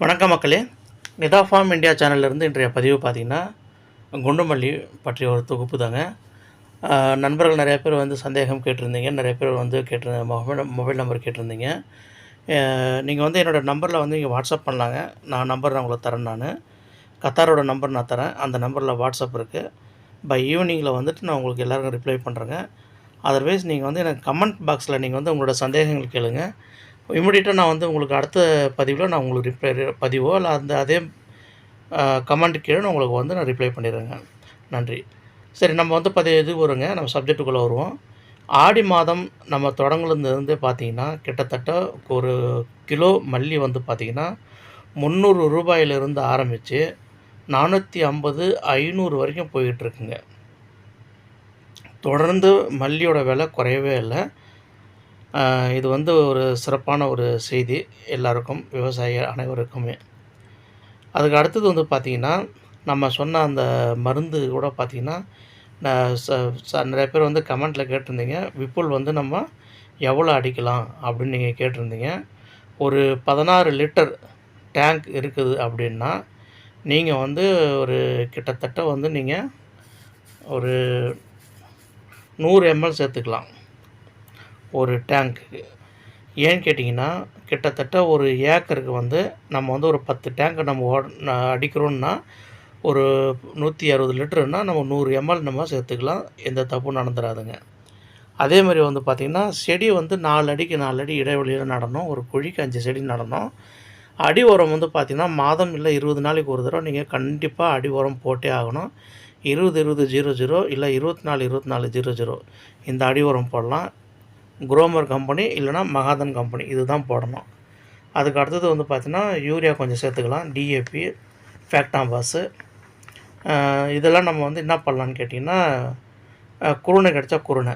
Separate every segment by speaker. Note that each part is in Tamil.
Speaker 1: வணக்கம் மக்களே. நிதா ஃபார்ம் இந்தியா சேனல்லேருந்து இன்றைய பதிவு பார்த்திங்கன்னா குண்டுமல்லி பற்றிய ஒரு தொகுப்பு தாங்க. நண்பர்கள் நிறைய பேர் வந்து சந்தேகம் கேட்டிருந்தீங்க, நிறைய பேர் வந்து மொபைல் நம்பர் கேட்டிருந்தீங்க. நீங்கள் வந்து என்னோடய நம்பரில் வந்து நீங்கள் வாட்ஸ்அப் பண்ணலாங்க. நம்பர் நான் உங்களுக்கு தரேன். கத்தாரோட நம்பர் நான் தரேன். அந்த நம்பரில் வாட்ஸ்அப் இருக்குது. பை ஈவினிங்கில் வந்துட்டு நான் உங்களுக்கு எல்லாருக்கும் ரிப்ளை பண்ணுறேங்க. அதர்வைஸ் நீங்கள் வந்து எனக்கு கமெண்ட் பாக்ஸில் நீங்கள் வந்து உங்களோட சந்தேகங்கள் கேளுங்க. இமிடியேட்டாக நான் வந்து உங்களுக்கு அடுத்த பதிவில் நான் உங்களுக்கு பதிவோ இல்லை அதே கமெண்ட் கீழே நான் உங்களுக்கு வந்து நான் ரிப்ளை பண்ணிடுறேங்க. நன்றி. சரி, நம்ம வந்து இது வருங்க, நம்ம சப்ஜெக்ட்டுக்குள்ளே வருவோம். ஆடி மாதம் நம்ம தொடங்குலேருந்து பார்த்திங்கன்னா கிட்டத்தட்ட ஒரு கிலோ மல்லி வந்து பார்த்திங்கன்னா 300 ரூபாயிலிருந்து ஆரம்பித்து 450 500 வரைக்கும் போயிட்டுருக்குங்க. தொடர்ந்து மல்லியோட விலை குறையவே இல்லை. இது வந்து ஒரு சிறப்பான ஒரு செய்தி எல்லாருக்கும், விவசாய அனைவருக்குமே. அதுக்கு அடுத்தது வந்து பார்த்திங்கன்னா, நம்ம சொன்ன அந்த மருந்து கூட பார்த்திங்கன்னா, நிறைய பேர் வந்து கமெண்ட்டில் கேட்டிருந்தீங்க, விப்புல் வந்து நம்ம எவ்வளோ அடிக்கலாம் அப்படின்னு நீங்கள் கேட்டிருந்தீங்க. ஒரு 16 லிட்டர் டேங்க் இருக்குது அப்படின்னா நீங்கள் வந்து ஒரு கிட்டத்தட்ட வந்து நீங்கள் ஒரு 100 ml சேர்த்துக்கலாம் ஒரு டேங்க்குக்கு. ஏன்னு கேட்டிங்கன்னா, கிட்டத்தட்ட ஒரு ஏக்கருக்கு வந்து நம்ம வந்து ஒரு 10 டேங்க்கு நம்ம அடிக்கிறோன்னா ஒரு 160 லிட்டருன்னா நம்ம 100 ml நம்ம சேர்த்துக்கலாம். எந்த தப்பும் நடந்துடாதுங்க. அதே மாதிரி வந்து பார்த்திங்கன்னா, செடி வந்து 4 அடிக்கு 4 அடி இடைவெளியில் நடணும். ஒரு குழிக்கு 5 செடி நடணும். அடி உரம் வந்து பார்த்திங்கன்னா மாதம் இல்லை 20 நாளைக்கு ஒரு தடவை நீங்கள் கண்டிப்பாக அடி உரம் போட்டே ஆகணும். 20-20-00 இல்லை 24-24-00 இந்த அடி உரம் போடலாம். குரோமர் கம்பெனி இல்லைனா மகாதன் கம்பெனி இது தான் போடணும். அதுக்கு அடுத்தது வந்து பார்த்திங்கன்னா யூரியா கொஞ்சம் சேர்த்துக்கலாம், டிஏபி, ஃபேக்டாம்பாஸு. இதெல்லாம் நம்ம வந்து என்ன பண்ணலான்னு கேட்டிங்கன்னா, குருணை கிடச்சா குருணை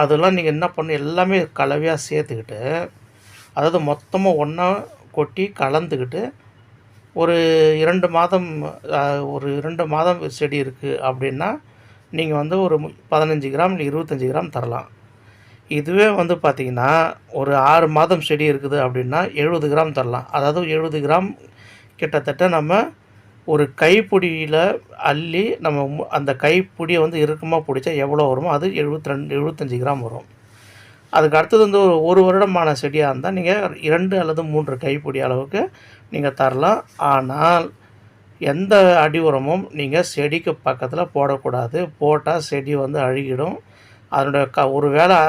Speaker 1: அதெல்லாம் நீங்கள் என்ன பண்ணணும், எல்லாமே கலவையாக சேர்த்துக்கிட்டு, அதாவது மொத்தமாக ஒன்றா கொட்டி கலந்துக்கிட்டு ஒரு 2 மாதம் ஒரு 2 மாதம் செடி இருக்குது அப்படின்னா நீங்கள் வந்து ஒரு 15 கிராம் இல்லை 25 கிராம் தரலாம். இதுவே வந்து பார்த்திங்கன்னா ஒரு 6 மாதம் செடி இருக்குது அப்படின்னா 70 கிராம் தரலாம். அதாவது 70 கிராம் கிட்டத்தட்ட நம்ம ஒரு கைப்பிடியில் அள்ளி நம்ம அந்த கைப்பிடியை வந்து இறுக்கமாக பிடிச்சா எவ்வளோ வருமோ அது 75 கிராம் வரும். அதுக்கு அடுத்தது வந்து ஒரு வருடமான செடியாக இருந்தால் நீங்கள் 2 அல்லது 3 கைப்பிடி அளவுக்கு நீங்கள் தரலாம். ஆனால் எந்த அடி உரமும் நீங்கள் செடிக்கு பக்கத்தில் போடக்கூடாது. போட்டால் செடி வந்து அழுகிடும். அதனோட ஒரு வேளை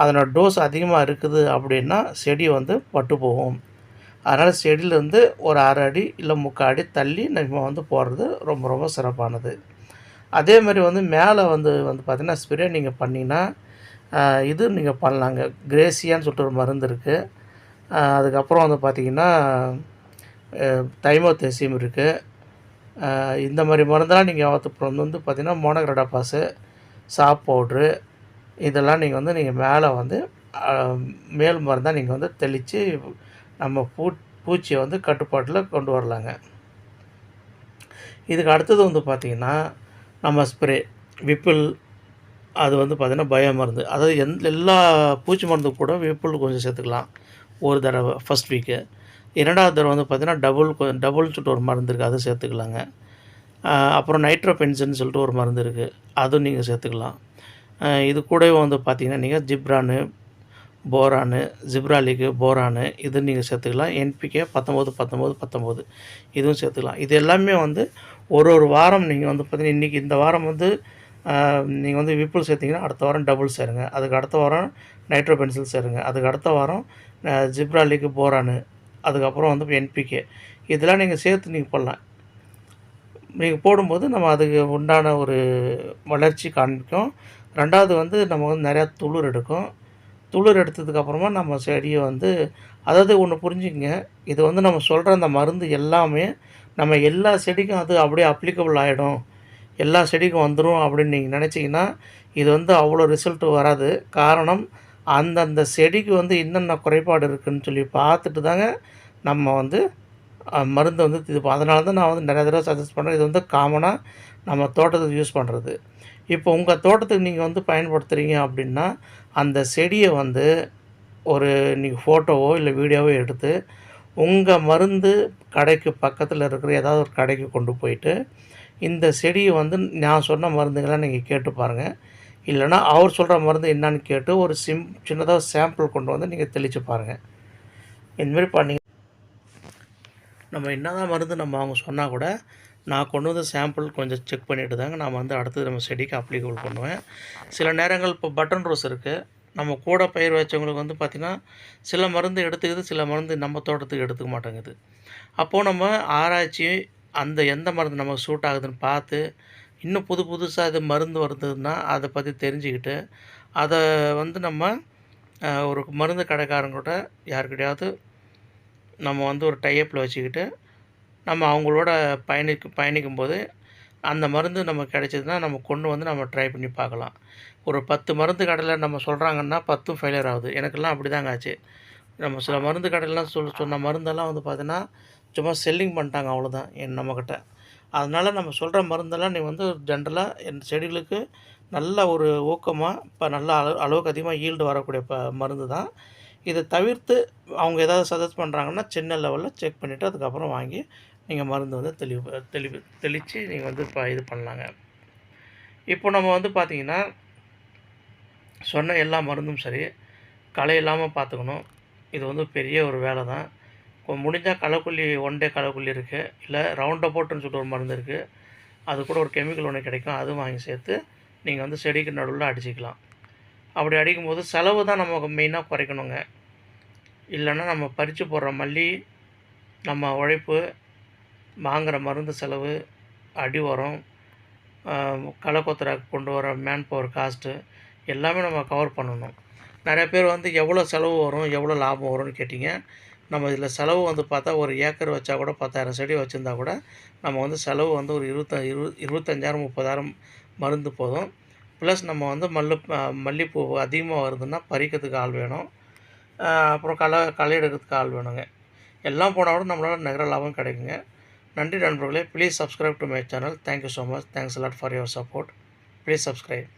Speaker 1: அதனோட டோஸ் அதிகமாக இருக்குது அப்படின்னா செடி வந்து பட்டு போகும். அதனால் செடியிலேருந்து ஒரு 1/2 அடி இல்லை 3/4 அடி தள்ளி நம்ம வந்து போடுறது ரொம்ப ரொம்ப சிறப்பானது. அதேமாதிரி வந்து மேலே வந்து பார்த்திங்கன்னா ஸ்ப்ரே நீங்கள் பண்ணிங்கன்னா இது நீங்கள் பண்ணலாங்க. கிரேசியான்னு சொல்லிட்டு ஒரு மருந்து இருக்குது. அதுக்கப்புறம் வந்து பார்த்திங்கன்னா தைமோத்தேசியம் இருக்குது. இந்த மாதிரி மருந்தெல்லாம் நீங்கள் வந்து பார்த்திங்கன்னா மோனோக்ரோட்டோபாஸு, சாப் பவுட்ரு இதெல்லாம் நீங்கள் மேலே வந்து மேல் மருந்தாக நீங்கள் வந்து தெளித்து நம்ம பூச்சியை வந்து கட்டுப்பாட்டில் கொண்டு வரலாங்க. இதுக்கு அடுத்தது வந்து பார்த்திங்கன்னா நம்ம ஸ்ப்ரே விப்பிள், அது வந்து பார்த்திங்கன்னா பயோ மருந்து. அதாவது எல்லா பூச்சி மருந்து கூட விப்புள் கொஞ்சம் சேர்த்துக்கலாம் ஒரு தடவை ஃபஸ்ட் வீக்கு. 2வது தடவை வந்து பார்த்திங்கன்னா டபுள்னு சொல்லிட்டு ஒரு மருந்து இருக்குது, அது சேர்த்துக்கலாங்க. அப்புறம் நைட்ரோபென்சின்னு சொல்லிட்டு ஒரு மருந்து இருக்குது, அதுவும் நீங்கள் சேர்த்துக்கலாம். இது கூடவே வந்து பார்த்திங்கன்னா நீங்கள் ஜிப்ரானு, போரானு, ஜிப்ராலிக்கு, போரானு இது நீங்கள் சேர்த்துக்கலாம். என்பிகே 19-19-19 இதுவும் சேர்த்துக்கலாம். இது எல்லாமே வந்து ஒரு வாரம் நீங்கள் வந்து பார்த்திங்கன்னா இன்றைக்கி இந்த வாரம் வந்து நீங்கள் வந்து விப்புள் சேர்த்திங்கன்னா அடுத்த வாரம் டபுள் சேருங்க. அதுக்கு அடுத்த வாரம் நைட்ரோபென்சில் சேருங்க. அதுக்கு அடுத்த வாரம் ஜிப்ராலிக்கு, போரானு, அதுக்கப்புறம் வந்து என்பிகே இதெல்லாம் நீங்கள் சேர்த்து நீங்கள் போடலாம். நீங்கள் போடும்போது நம்ம அதுக்கு உண்டான ஒரு வளர்ச்சி காண்பிக்கும். 2வது வந்து நம்ம வந்து நிறையா துளிர் எடுக்கும். துளிர் எடுத்ததுக்கப்புறமா நம்ம செடியை வந்து அதாவது ஒன்று புரிஞ்சுக்கங்க, இது வந்து நம்ம சொல்கிற அந்த மருந்து எல்லாமே நம்ம எல்லா செடிக்கும் அது அப்படியே அப்ளிகபிள் ஆகிடும், எல்லா செடிக்கும் வந்துடும் அப்படின்னு நீங்கள் நினச்சிங்கன்னா இது வந்து அவ்வளோ ரிசல்ட் வராது. காரணம் அந்தந்த செடிக்கு வந்து என்னென்ன குறைபாடு இருக்குதுன்னு சொல்லி பார்த்துட்டு தாங்க நம்ம வந்து மருந்து வந்து இது. அதனால தான் நான் வந்து நிறைய தடவை சஜஸ்ட் பண்ணுறேன். இது வந்து காமனாக நம்ம தோட்டத்துக்கு யூஸ் பண்ணுறது. இப்போ உங்கள் தோட்டத்துக்கு நீங்கள் வந்து பயன்படுத்துகிறீங்க அப்படின்னா அந்த செடியை வந்து ஒரு நீங்கள் ஃபோட்டோவோ இல்லை வீடியோவோ எடுத்து உங்கள் மருந்து கடைக்கு பக்கத்தில் இருக்கிற ஏதாவது ஒரு கடைக்கு கொண்டு போயிட்டு இந்த செடியை வந்து நான் சொன்ன மருந்துங்களாம் நீங்கள் கேட்டு பாருங்கள். இல்லைனா அவர் சொல்கிற மருந்து என்னான்னு கேட்டு ஒரு சின்னதாக சாம்பிள் கொண்டு வந்து நீங்கள் தெளித்து பாருங்கள். இந்தமாரி பண்ணி நம்ம என்னதான் மருந்து அவங்க சொன்னால் கூட நான் கொண்டு வந்து சாம்பிள் கொஞ்சம் செக் பண்ணிவிட்டு தாங்க நான் வந்து அடுத்தது நம்ம செடிக்கு அப்ளிகபிள் பண்ணுவேன். சில நேரங்கள் இப்போ பட்டன் ரோஸ் இருக்குது. நம்ம கூட பயிர் வச்சவங்களுக்கு வந்து பார்த்திங்கன்னா சில மருந்து எடுத்துக்குது, சில மருந்து நம்ம தோட்டத்துக்கு எடுத்துக்க மாட்டேங்குது. அப்போது நம்ம ஆராய்ச்சி அந்த எந்த மருந்து நமக்கு சூட் ஆகுதுன்னு பார்த்து இன்னும் புதுசாக இது மருந்து வருதுன்னா அதை பற்றி தெரிஞ்சுக்கிட்டு அதை வந்து நம்ம ஒரு மருந்து கடைக்காரங்கிட்ட யார்கிட்டயாவது நம்ம வந்து ஒரு டைப்பில் வச்சுக்கிட்டு நம்ம அவங்களோட பயணிக்கும்போது அந்த மருந்து நமக்கு கிடைச்சதுன்னா நம்ம கொண்டு வந்து நம்ம ட்ரை பண்ணி பார்க்கலாம். ஒரு 10 மருந்து கடையில் நம்ம சொல்கிறாங்கன்னா 10ம் ஃபெயிலியர் ஆகுது. எனக்கெல்லாம் அப்படி தாங்க ஆச்சு. நம்ம சில மருந்து கடையிலலாம் சொன்ன மருந்தெல்லாம் வந்து பார்த்தீங்கன்னா சும்மா செல்லிங் பண்ணிட்டாங்க அவ்வளோதான் நம்மக்கிட்ட. அதனால் நம்ம சொல்கிற மருந்தெல்லாம் நீ வந்து ஜென்ரலாக என் செடிகளுக்கு நல்ல ஒரு ஊக்கமாக இப்போ நல்ல அளவுக்கு அதிகமாக ஈல்டு வரக்கூடிய மருந்து தான். இதை தவிர்த்து அவங்க ஏதாவது சஜெஸ்ட் பண்ணுறாங்கன்னா சின்ன லெவலில் செக் பண்ணிவிட்டு அதுக்கப்புறம் வாங்கி நீங்கள் மருந்து வந்து தெளித்து நீங்கள் வந்து இப்போ இது பண்ணலாங்க. இப்போ நம்ம வந்து பார்த்திங்கன்னா சொன்ன எல்லா மருந்தும் சரி களை இல்லாமல் பார்த்துக்கணும். இது வந்து பெரிய ஒரு வேலை தான். இப்போ முடிஞ்சால் களைக்கொல்லி 1 டே களைக்கொல்லி இருக்குது. இல்லை ரவுண்டபோட்டுன்னு சொல்லிட்டு ஒரு மருந்து இருக்குது. அது கூட ஒரு கெமிக்கல் ஒன்று கிடைக்கும். அதுவும் வாங்கி சேர்த்து நீங்கள் வந்து செடிக்கு நடுவில் அடிச்சிக்கலாம். அப்படி அடிக்கும்போது செலவு தான் நம்ம மெயினாக குறைக்கணுங்க. இல்லைன்னா நம்ம பறித்து போடுற மல்லி, நம்ம உழைப்பு, வாங்குகிற மருந்து செலவு, அடி உரம், களை கொத்துற கொண்டு வர மேன் பவர் காஸ்ட்டு எல்லாமே நம்ம கவர் பண்ணணும். நிறைய பேர் வந்து எவ்வளோ செலவு வரும், எவ்வளோ லாபம் வரும்னு கேட்டிங்க. நம்ம இதில் செலவு வந்து பார்த்தா ஒரு ஏக்கர் வச்சா கூட 10,000 செடி வச்சுருந்தா கூட நம்ம வந்து செலவு வந்து ஒரு 25,000 30,000 மருந்து போதும். ப்ளஸ் நம்ம வந்து மல்லிப்பூ அதிகமாக வருதுன்னா பறிக்கிறதுக்கு ஆள் வேணும். அப்புறம் களை எடுக்கிறதுக்கு ஆள் வேணுங்க. எல்லாம் போனால் கூட நம்மளால் நிகர லாபம் கிடைக்குங்க. நன்றி நண்பர்களே. Please subscribe to my channel. Thank you so much. Thanks a lot for your support. Please subscribe.